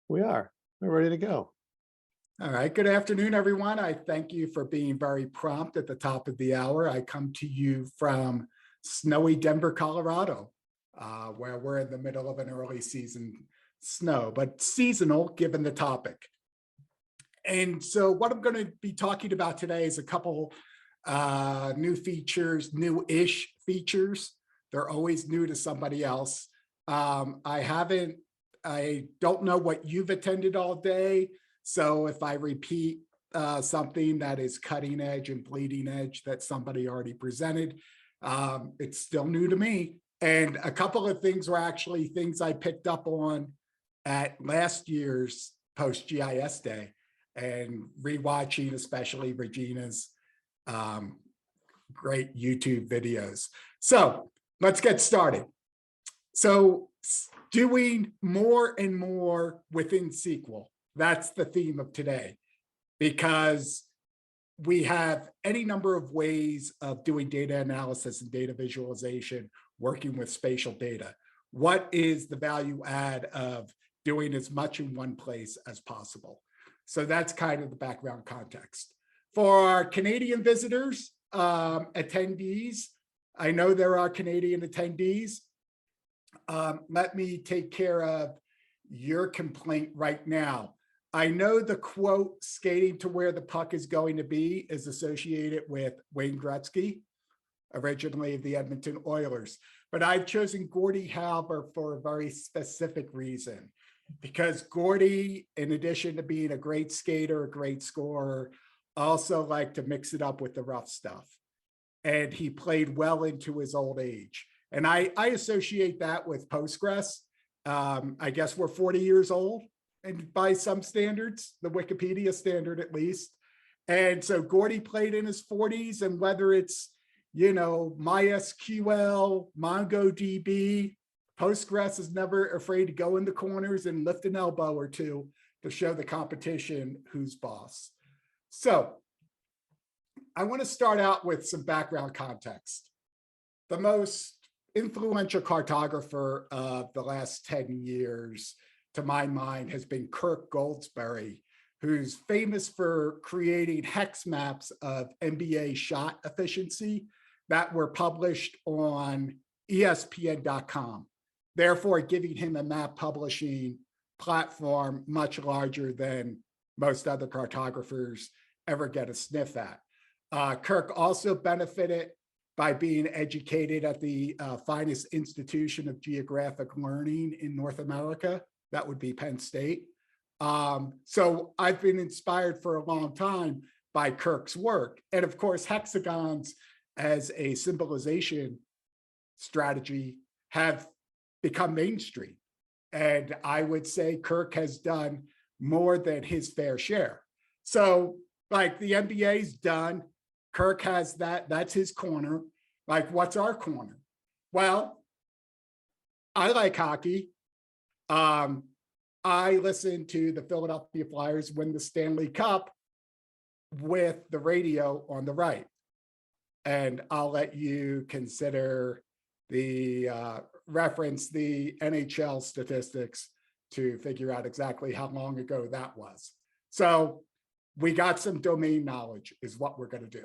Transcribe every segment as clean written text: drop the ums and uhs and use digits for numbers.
We're ready to go. All right. Good afternoon, everyone. I thank you for being very prompt at the top of the hour. I come to you from snowy Denver, Colorado, where we're in the middle of an early season snow, but seasonal given the topic. And so what I'm going to be talking about today is a couple new features, new-ish features. They're always new to somebody else. I don't know what you've attended all day. So if I repeat something that is cutting edge and bleeding edge that somebody already presented, it's still new to me. And a couple of things were actually things I picked up on at last year's PostGIS day and rewatching, especially Regina's great YouTube videos. So let's get started. So doing more and more within SQL. That's the theme of today, because we have any number of ways of doing data analysis and data visualization, working with spatial data. What is the value add of doing as much in one place as possible? So that's kind of the background context. For our Canadian visitors, attendees, I know there are Canadian attendees. Let me take care of your complaint right now. I know the quote, skating to where the puck is going to be, is associated with Wayne Gretzky, originally of the Edmonton Oilers. But I've chosen Gordie Halber for a very specific reason, because Gordie, in addition to being a great skater, a great scorer, also liked to mix it up with the rough stuff. And he played well into his old age. And I associate that with PostGIS. I guess we're 40 years old, and by some standards, the Wikipedia standard at least. And so Gordie played in his 40s, and whether it's, MySQL, MongoDB, PostGIS is never afraid to go in the corners and lift an elbow or two to show the competition who's boss. So I want to start out with some background context. The most influential cartographer of the last 10 years, to my mind, has been Kirk Goldsberry, who's famous for creating hex maps of NBA shot efficiency that were published on ESPN.com, therefore giving him a map publishing platform much larger than most other cartographers ever get a sniff at. Kirk also benefited by being educated at the finest institution of geographic learning in North America. That would be Penn State. So I've been inspired for a long time by Kirk's work. And of course, hexagons as a symbolization strategy have become mainstream. And I would say Kirk has done more than his fair share. So like the NBA's done, Kirk has that's his corner. Like, what's our corner? Well, I like hockey. I listened to the Philadelphia Flyers win the Stanley Cup with the radio on the right. And I'll let you consider the reference the NHL statistics to figure out exactly how long ago that was. So we got some domain knowledge is what we're going to do.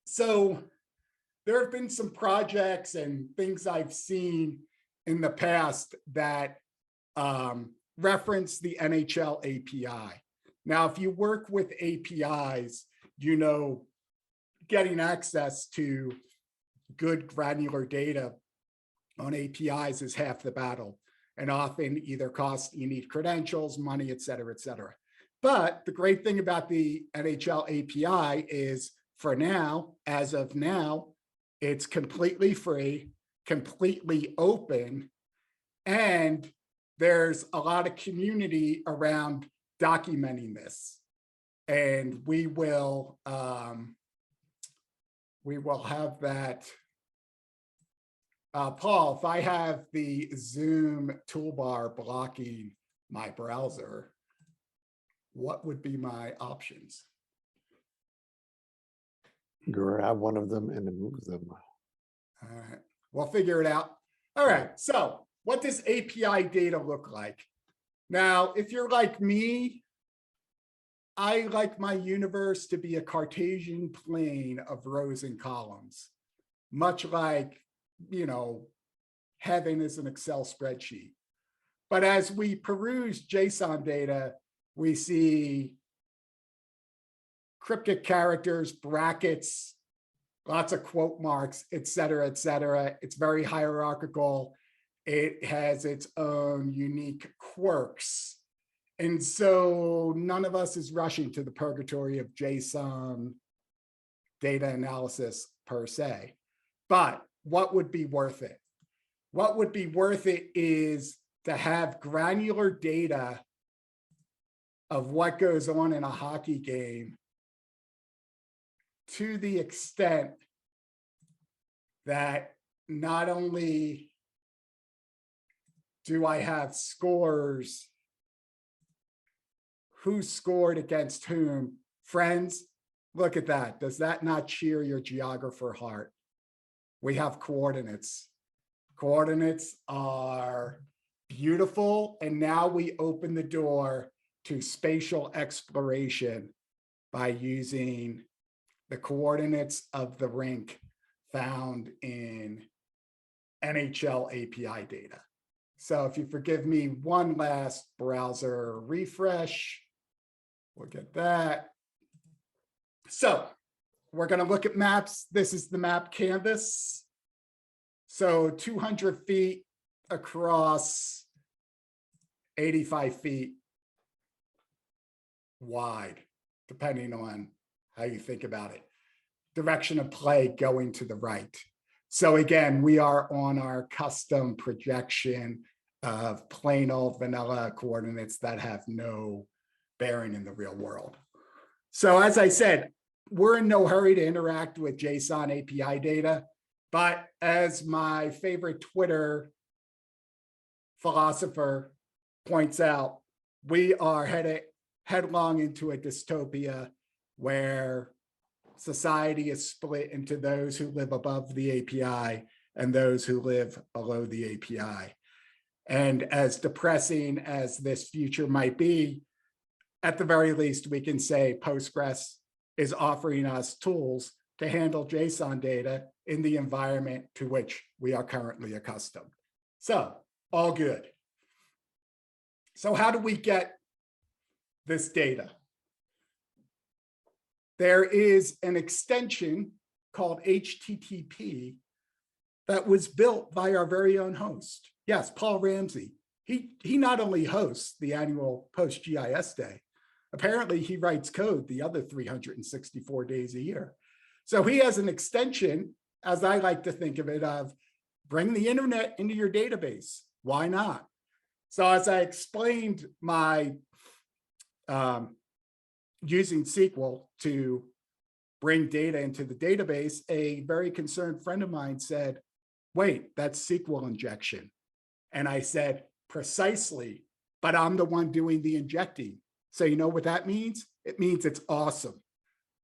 So there have been some projects and things I've seen in the past that reference the NHL API. Now, if you work with APIs, getting access to good granular data on APIs is half the battle, and often either costs, you need credentials, money, et cetera, et cetera. But the great thing about the NHL API is, for now, as of now, it's completely free, completely open, and there's a lot of community around documenting this. And we will have that. Paul, if I have the Zoom toolbar blocking my browser, what would be my options? Grab one of them and move them. All right, we'll figure it out. All right, so what does API data look like? Now, if you're like me, I like my universe to be a Cartesian plane of rows and columns, much like, heaven is an Excel spreadsheet. But as we peruse JSON data, we see cryptic characters, brackets, lots of quote marks, et cetera, et cetera. It's very hierarchical. It has its own unique quirks. And so none of us is rushing to the purgatory of JSON data analysis per se. But what would be worth it? What would be worth it is to have granular data of what goes on in a hockey game to the extent that not only do I have scores, who scored against whom. Friends, look at that. Does that not cheer your geographer heart? We have coordinates. Coordinates are beautiful. And now we open the door to spatial exploration by using the coordinates of the rink found in NHL API data. So if you forgive me, one last browser refresh, we'll get that. So we're going to look at maps. This is the map canvas. So 200 feet across, 85 feet wide, depending on how you think about it. Direction of play going to the right. So again, we are on our custom projection of plain old vanilla coordinates that have no bearing in the real world. So as I said, we're in no hurry to interact with JSON API data, but as my favorite Twitter philosopher points out, we are headed headlong into a dystopia where society is split into those who live above the API and those who live below the API. And as depressing as this future might be, at the very least, we can say Postgres is offering us tools to handle JSON data in the environment to which we are currently accustomed. So, all good. So how do we get this data? There is an extension called HTTP that was built by our very own host. Yes, Paul Ramsey. He not only hosts the annual PostGIS Day, apparently he writes code the other 364 days a year. So he has an extension, as I like to think of it, of bring the internet into your database. Why not? So as I explained my using SQL to bring data into the database, a very concerned friend of mine said, wait, that's SQL injection. And I said, precisely, but I'm the one doing the injecting. So you know what that means? It means it's awesome.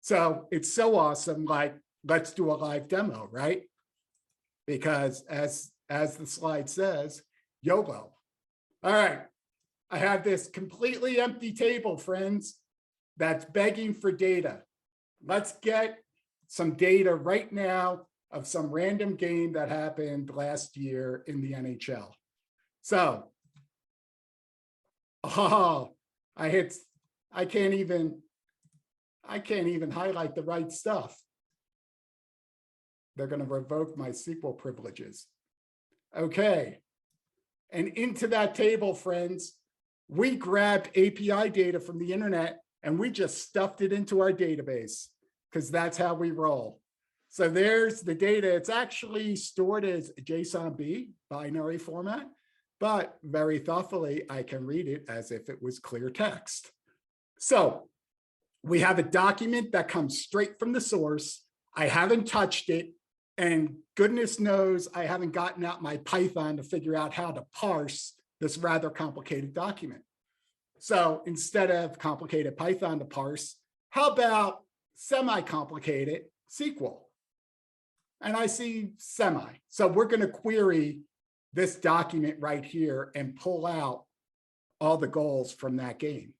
So it's so awesome, like, let's do a live demo, right? Because as the slide says, YOLO. All right, I have this completely empty table, friends, that's begging for data. Let's get some data right now of some random game that happened last year in the NHL. So, oh, I can't even highlight the right stuff. They're going to revoke my SQL privileges. Okay. And into that table, friends, we grabbed API data from the internet and we just stuffed it into our database because that's how we roll. So there's the data. It's actually stored as JSON-B binary format, but very thoughtfully, I can read it as if it was clear text. So we have a document that comes straight from the source. I haven't touched it. And goodness knows I haven't gotten out my Python to figure out how to parse this rather complicated document. So instead of complicated Python to parse, how about semi-complicated SQL? And I see semi. So we're going to query this document right here and pull out all the goals from that game.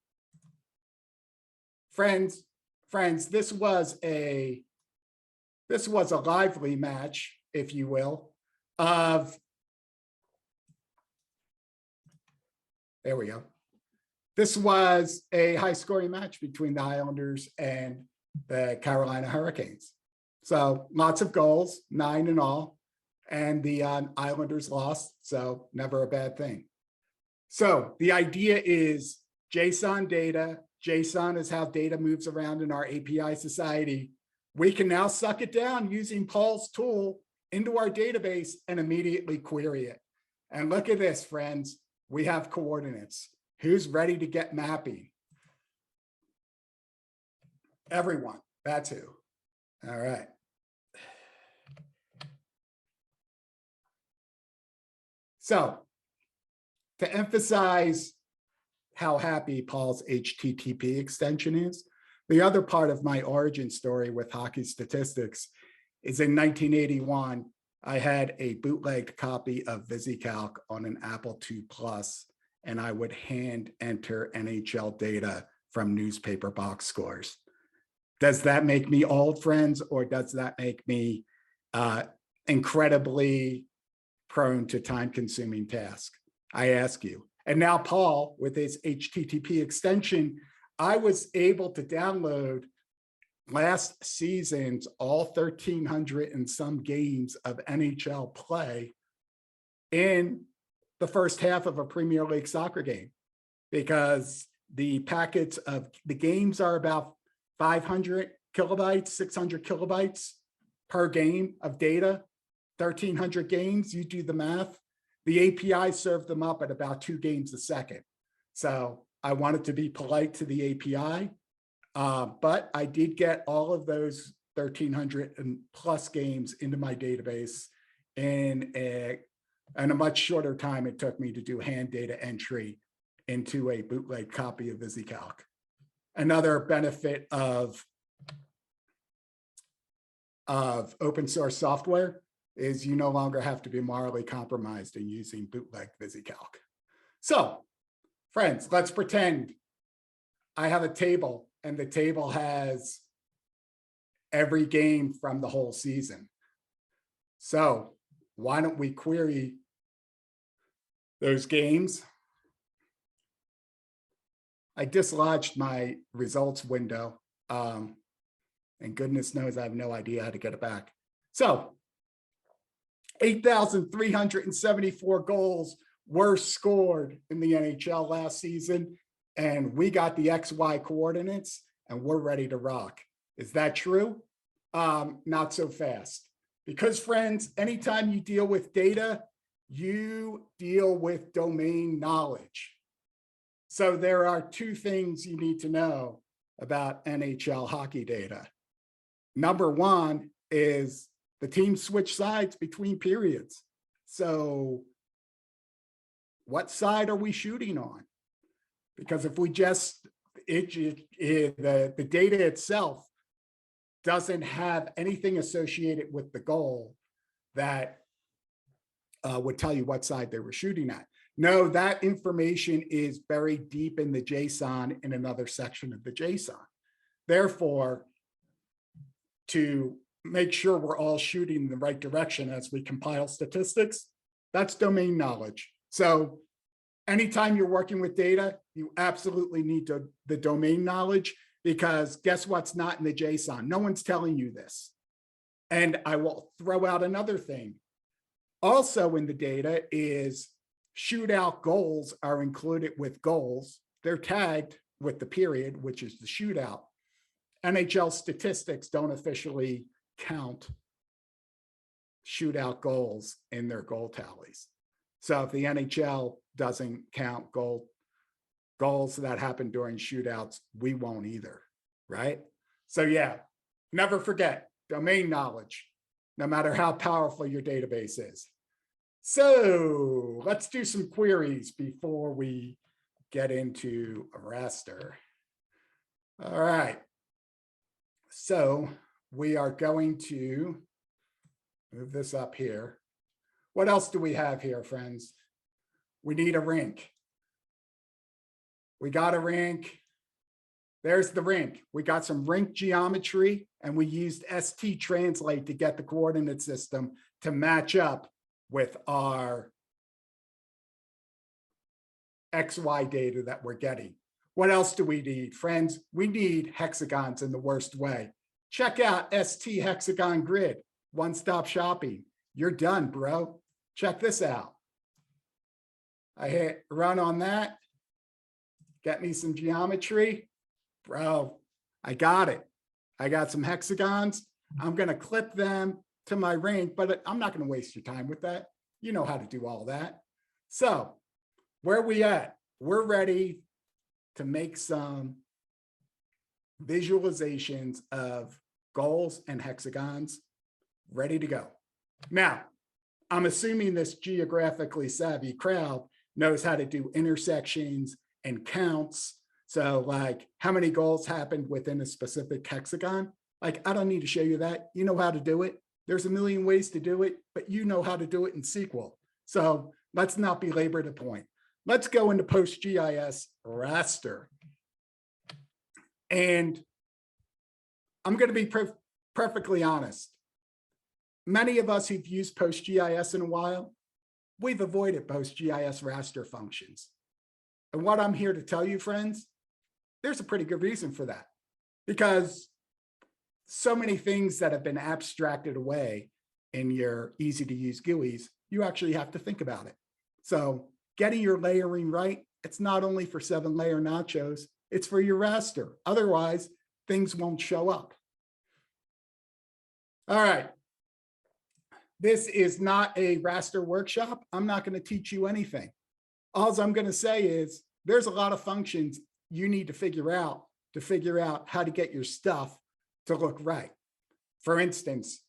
Friends, this was a lively match, if you will, of, there we go. This was a high scoring match between the Islanders and the Carolina Hurricanes. So lots of goals, 9 in all, and the Islanders lost, so never a bad thing. So the idea is JSON data. JSON is how data moves around in our API society. We can now suck it down using Paul's tool into our database and immediately query it. And look at this, friends. We have coordinates. Who's ready to get mapping? Everyone. That's who. All right. So to emphasize how happy Paul's HTTP extension is, the other part of my origin story with hockey statistics is in 1981, I had a bootlegged copy of VisiCalc on an Apple II Plus, and I would hand enter NHL data from newspaper box scores. Does that make me old, friends, or does that make me incredibly prone to time-consuming tasks? I ask you. And now Paul, with his HTTP extension, I was able to download last season's all 1,300 and some games of NHL play in the first half of a Premier League soccer game, because the packets of the games are about 500 kilobytes, 600 kilobytes per game of data, 1,300 games, you do the math. The API served them up at about 2 games a second. So I wanted to be polite to the API, but I did get all of those 1,300 and plus games into my database in a much shorter time it took me to do hand data entry into a bootleg copy of VisiCalc. Another benefit of open source software is you no longer have to be morally compromised in using bootleg VisiCalc. So, friends, let's pretend I have a table and the table has every game from the whole season. So why don't we query those games? I dislodged my results window, and goodness knows I have no idea how to get it back. So 8,374 goals were scored in the NHL last season, and we got the XY coordinates and we're ready to rock. Is that true? Not so fast. Because friends, anytime you deal with data, you deal with domain knowledge. So there are 2 things you need to know about NHL hockey data. Number 1 is the teams switch sides between periods. So what side are we shooting on? Because if we just, the data itself doesn't have anything associated with the goal that would tell you what side they were shooting at. No, that information is buried deep in the JSON in another section of the JSON. Therefore, to make sure we're all shooting in the right direction as we compile statistics, that's domain knowledge. So anytime you're working with data, you absolutely need the domain knowledge, because guess what's not in the JSON? No one's telling you this. And I will throw out another thing. Also in the data is shootout goals are included with goals. They're tagged with the period, which is the shootout. NHL statistics don't officially count shootout goals in their goal tallies. So if the NHL doesn't count goals that happen during shootouts, we won't either, right? So yeah, never forget domain knowledge, no matter how powerful your database is. So let's do some queries before we get into a raster. All right. So we are going to move this up here. What else do we have here, friends? We need a rink. We got a rink. There's the rink. We got some rink geometry, and we used ST translate to get the coordinate system to match up with our XY data that we're getting. What else do we need, friends? We need hexagons in the worst way. Check out ST hexagon grid, one-stop shopping. You're done, bro. Check this out. I hit run on that. Get me some geometry. Bro, I got it. I got some hexagons. I'm going to clip them to my rink, but I'm not going to waste your time with that. You know how to do all that. So where are we at? We're ready to make some visualizations of goals and hexagons ready to go. Now, I'm assuming this geographically savvy crowd knows how to do intersections and counts. So like how many goals happened within a specific hexagon? Like, I don't need to show you that. You know how to do it. There's a million ways to do it, but you know how to do it in SQL. So let's not belabor the point. Let's go into PostGIS raster. And I'm going to be perfectly honest. Many of us who've used PostGIS in a while, we've avoided PostGIS raster functions. And what I'm here to tell you, friends, there's a pretty good reason for that. Because so many things that have been abstracted away in your easy to use GUIs, you actually have to think about it. So getting your layering right, it's not only for 7-layer nachos, it's for your raster. Otherwise, things won't show up. All right. This is not a raster workshop. I'm not going to teach you anything. All I'm going to say is there's a lot of functions you need to figure out how to get your stuff to look right. For instance,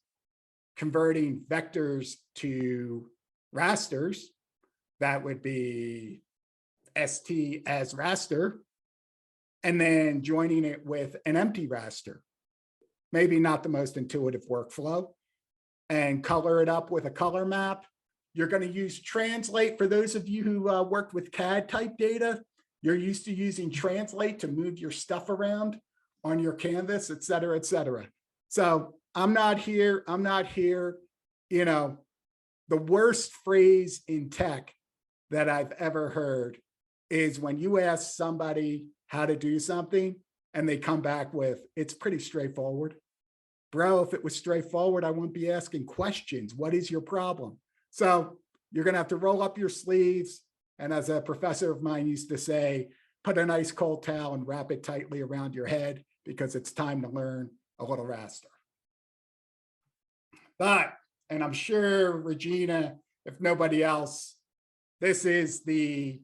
converting vectors to rasters, that would be ST as raster, and then joining it with an empty raster. Maybe not the most intuitive workflow. And color it up with a color map. You're going to use translate. For those of you who worked with CAD type data, you're used to using translate to move your stuff around on your canvas, et cetera, et cetera. So I'm not here, you know, the worst phrase in tech that I've ever heard is when you ask somebody how to do something and they come back with, it's pretty straightforward. Bro, if it was straightforward, I wouldn't be asking questions. What is your problem? So you're going to have to roll up your sleeves. And as a professor of mine used to say, put an ice cold towel and wrap it tightly around your head because it's time to learn a little raster. But, and I'm sure Regina, if nobody else, this is the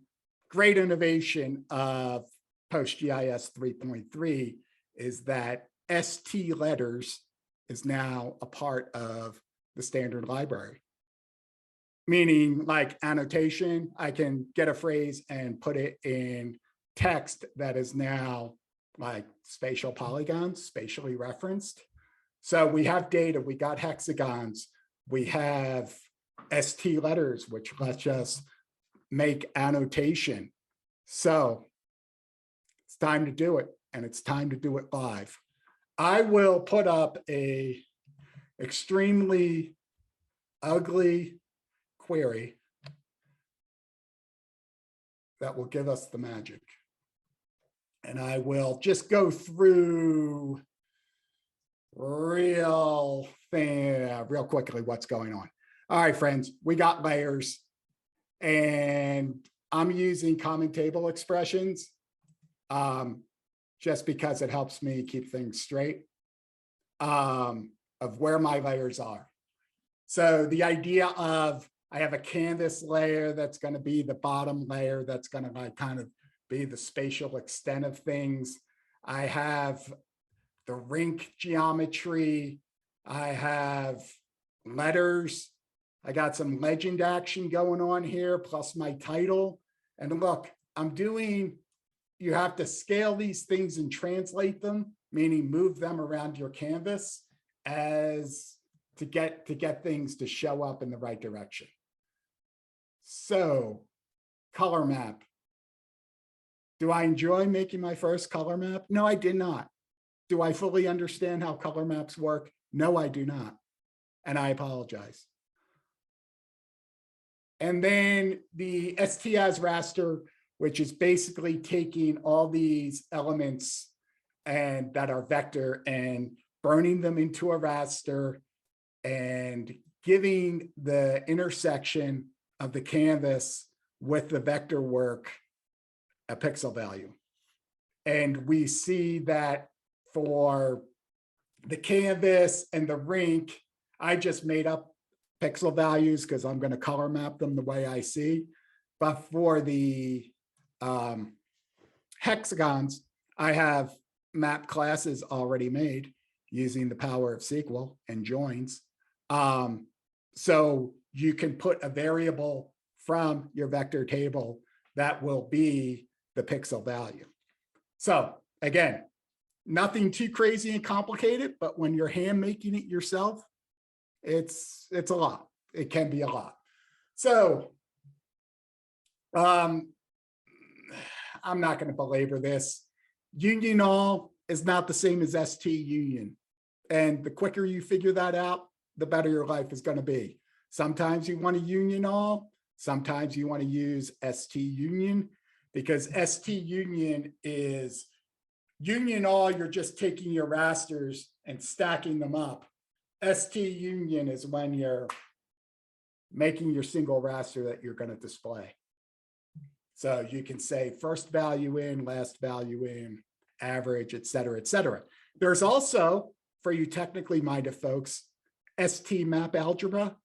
great innovation of PostGIS 3.3 is that ST letters is now a part of the standard library. Meaning like annotation, I can get a phrase and put it in text that is now like spatial polygons, spatially referenced. So we have data, we got hexagons, we have ST letters, which lets us make annotation. So it's time to do it, and it's time to do it live. I will put up a extremely ugly query that will give us the magic. And I will just go through real quickly what's going on. All right, friends, we got layers, and I'm using common table expressions just because it helps me keep things straight of where my layers are. So the idea of I have a canvas layer that's going to be the bottom layer that's going to like kind of be the spatial extent of things. I have the rink geometry. I have letters. I got some legend action going on here, plus my title. And look, I'm doing, you have to scale these things and translate them, meaning move them around your canvas as to get things to show up in the right direction. So color map. Do I enjoy making my first color map? No, I did not. Do I fully understand how color maps work? No, I do not. And I apologize. And then the STS raster, which is basically taking all these elements and that are vector and burning them into a raster and giving the intersection of the canvas with the vector work a pixel value. And we see that for the canvas and the rink, I just made up pixel values because I'm going to color map them the way I see. But for the hexagons, I have map classes already made using the power of SQL and joins. So you can put a variable from your vector table that will be the pixel value. So again, nothing too crazy and complicated, but when you're hand making it yourself, it's a lot. It can be a lot. So I'm not going to belabor this. Union all is not the same as ST union. And the quicker you figure that out, the better your life is going to be. Sometimes you want to union all, sometimes you want to use ST union, because ST union is union all, you're just taking your rasters and stacking them up. ST union is when you're making your single raster that you're going to display. So you can say first value in, last value in, average, et cetera, et cetera. There's also, for you technically minded folks, ST map algebra,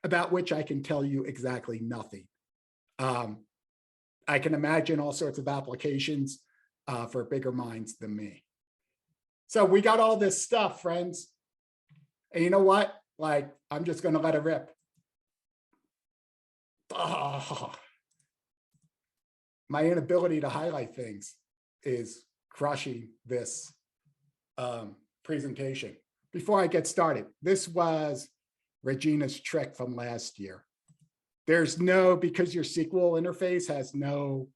about which I can tell you exactly nothing. I can imagine all sorts of applications for bigger minds than me. So we got all this stuff, friends. And you know what? Like, I'm just going to let it rip. Oh, my inability to highlight things is crushing this presentation. Before I get started, this was Regina's trick from last year. There's no, because your SQL interface has no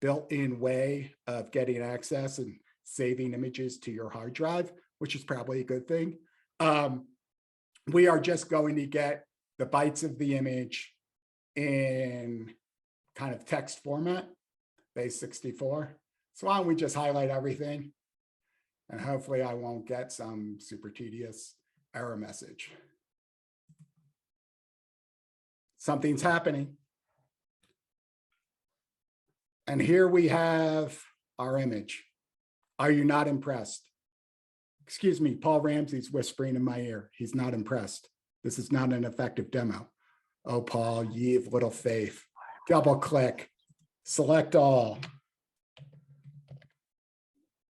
built-in way of getting access and saving images to your hard drive, which is probably a good thing. We are just going to get the bytes of the image in kind of text format, base 64. So why don't we just highlight everything? And hopefully I won't get some super tedious error message. Something's happening. And here we have our image. Are you not impressed? Excuse me, Paul Ramsey's whispering in my ear. He's not impressed. This is not an effective demo. Oh, Paul, ye of little faith. Double click, select all,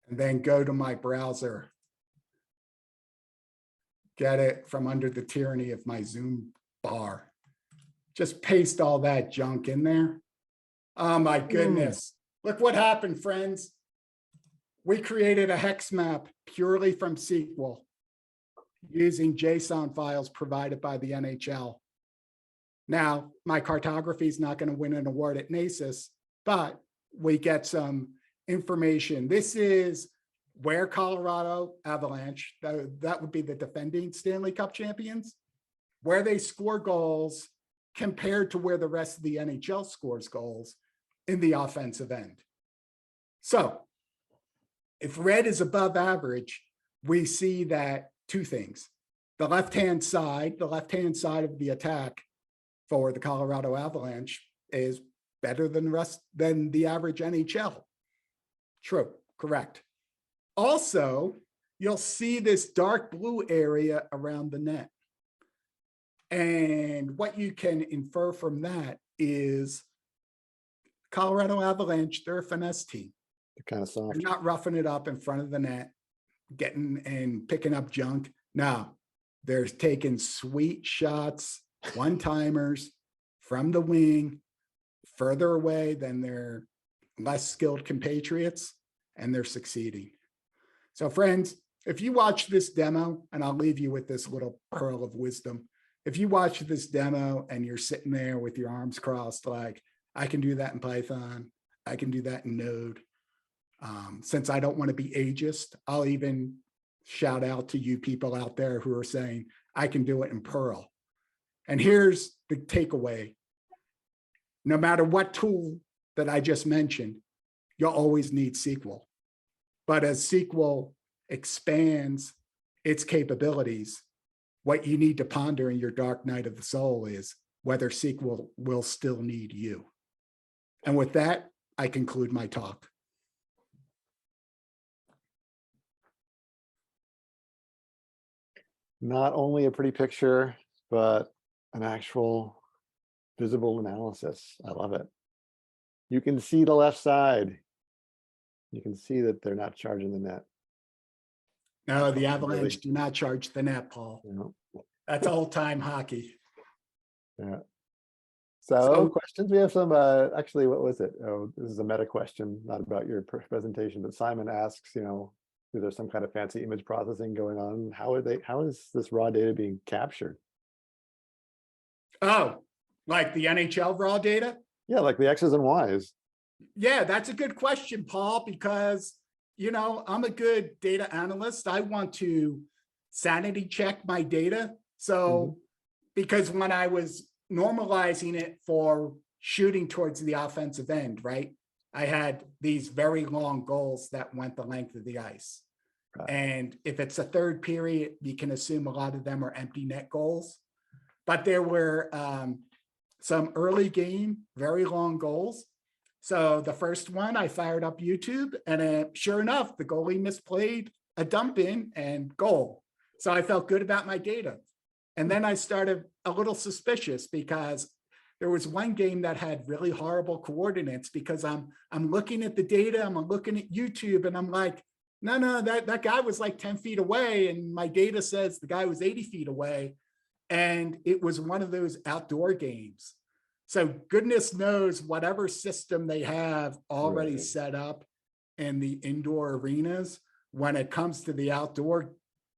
and then go to my browser. Get it from under the tyranny of my Zoom bar. Just paste all that junk in there. Oh my goodness. Look what happened, friends. We created a hex map purely from SQL using JSON files provided by the NHL. Now, my cartography is not going to win an award at NACIS, but we get some information. This is where Colorado Avalanche, that would be the defending Stanley Cup champions, where they score goals compared to where the rest of the NHL scores goals in the offensive end. So if red is above average, we see that two things. The left-hand side of the attack for the Colorado Avalanche is better than the average NHL. True, correct. Also, you'll see this dark blue area around the net. And what you can infer from that is Colorado Avalanche, they're a finesse team. They're kind of soft. They're not roughing it up in front of the net, getting and picking up junk. No, they're taking sweet shots, one-timers from the wing, further away than their less skilled compatriots, and they're succeeding. So friends, if you watch this demo, and I'll leave you with this little pearl of wisdom, if you watch this demo and you're sitting there with your arms crossed, like, I can do that in Python, I can do that in Node. Since I don't want to be ageist, I'll even shout out to you people out there who are saying, I can do it in Perl. And here's the takeaway. No matter what tool that I just mentioned, you'll always need SQL. But as SQL expands its capabilities, what you need to ponder in your dark night of the soul is whether SQL will still need you. And with that, I conclude my talk. Not only a pretty picture, but an actual visible analysis. I love it. You can see the left side. You can see that they're not charging the net. No, the Avalanche do not charge the net, Paul. You know? That's old-time hockey. Yeah. So questions? We have some, actually, what was it? Oh, this is a meta question, not about your presentation, but Simon asks, you know, is there some kind of fancy image processing going on? How is this raw data being captured? Oh, like the NHL raw data? Yeah, like the X's and Y's. Yeah, that's a good question, Paul, because, you know, I'm a good data analyst. I want to sanity check my data. So, because when I was normalizing it for shooting towards the offensive end, right? I had these very long goals that went the length of the ice. Right. And if it's a third period, you can assume a lot of them are empty net goals. But there were some early game, very long goals. So the first one, I fired up YouTube, and sure enough, the goalie misplayed a dump in and goal. So I felt good about my data. And then I started a little suspicious because there was one game that had really horrible coordinates because I'm looking at the data, I'm looking at YouTube, and I'm like, no, that guy was like 10 feet away, and my data says the guy was 80 feet away. And it was one of those outdoor games. So goodness knows whatever system they have already set up in the indoor arenas, when it comes to the outdoor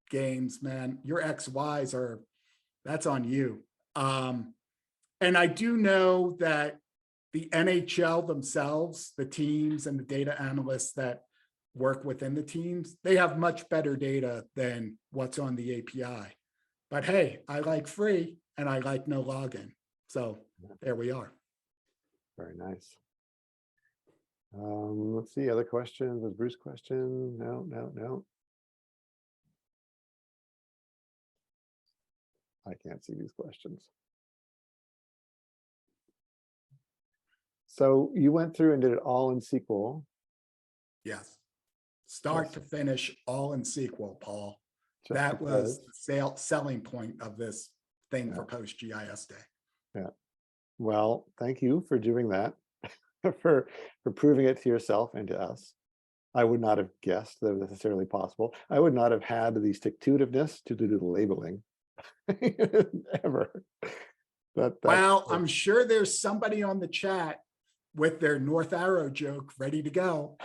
games, man, your XYs are, that's on you. And I do know that the NHL themselves, the teams and the data analysts that work within the teams, they have much better data than what's on the API. But hey, I like free and I like no login. So there we are. Very nice. Let's see, other questions? Was Bruce question? No. I can't see these questions. So you went through and did it all in SQL. Yes. Start to finish, all in SQL, Paul. Just that was the selling point of this thing for PostGIS Day. Yeah. Well, thank you for doing that, for proving it to yourself and to us. I would not have guessed that it was necessarily possible. I would not have had the stick-to-itiveness to do the labeling ever. Well, I'm sure there's somebody on the chat with their North Arrow joke ready to go.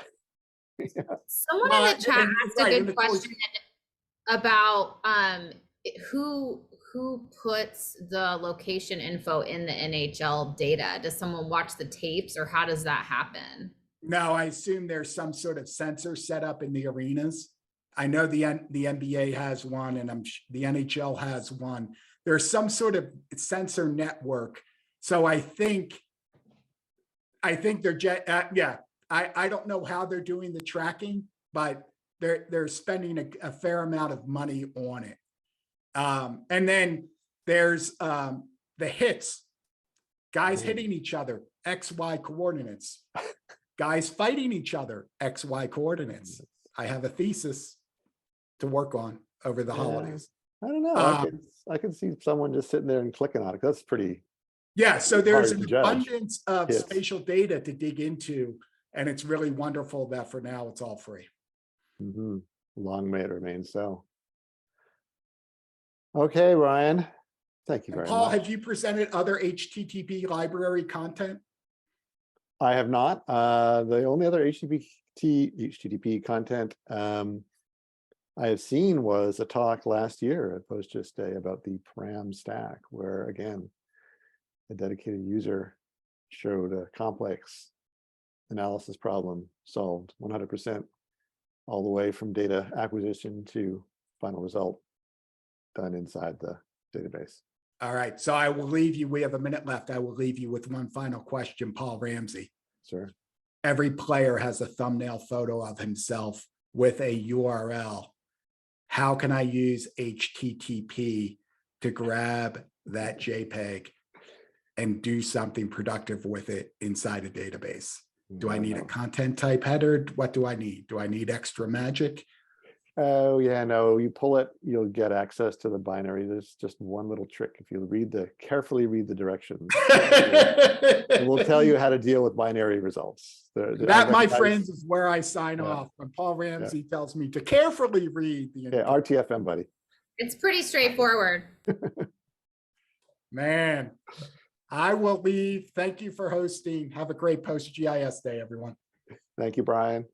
Yeah. Someone in the chat asked a good question about who puts the location info in the NHL data. Does someone watch the tapes, or how does that happen? No, I assume there's some sort of sensor set up in the arenas. I know the NBA has one, and the NHL has one. There's some sort of sensor network. So I think they're I don't know how they're doing the tracking, but they're spending a fair amount of money on it. And then there's the hits, guys hitting each other, XY coordinates, guys fighting each other, XY coordinates. I have a thesis to work on over the holidays. I don't know. I could see someone just sitting there and clicking on it. That's pretty. Yeah, so there's an abundance of spatial data to dig into, and it's really wonderful that for now it's all free. Long may it remain so. Okay, Ryan, thank you very much. Paul, have you presented other HTTP library content? I have not. The only other HTTP content I have seen was a talk last year at PostGIS Day about the param stack, where again, a dedicated user showed a complex analysis problem solved 100%, all the way from data acquisition to final result done inside the database. All right, so I will leave you, we have a minute left. I will leave you with one final question, Paul Ramsey. Sure. Every player has a thumbnail photo of himself with a URL. How can I use HTTP to grab that JPEG and do something productive with it inside a database? Do I need a content type header? What do I need? Do I need extra magic? Oh yeah, no, you pull it, you'll get access to the binary. There's just one little trick. If you carefully read the directions, it will tell you how to deal with binary results. That, my friends, is where I sign off. When Paul Ramsey tells me to carefully read the RTFM, buddy. It's pretty straightforward. Man, I will leave. Thank you for hosting. Have a great PostGIS day, everyone. Thank you, Brian.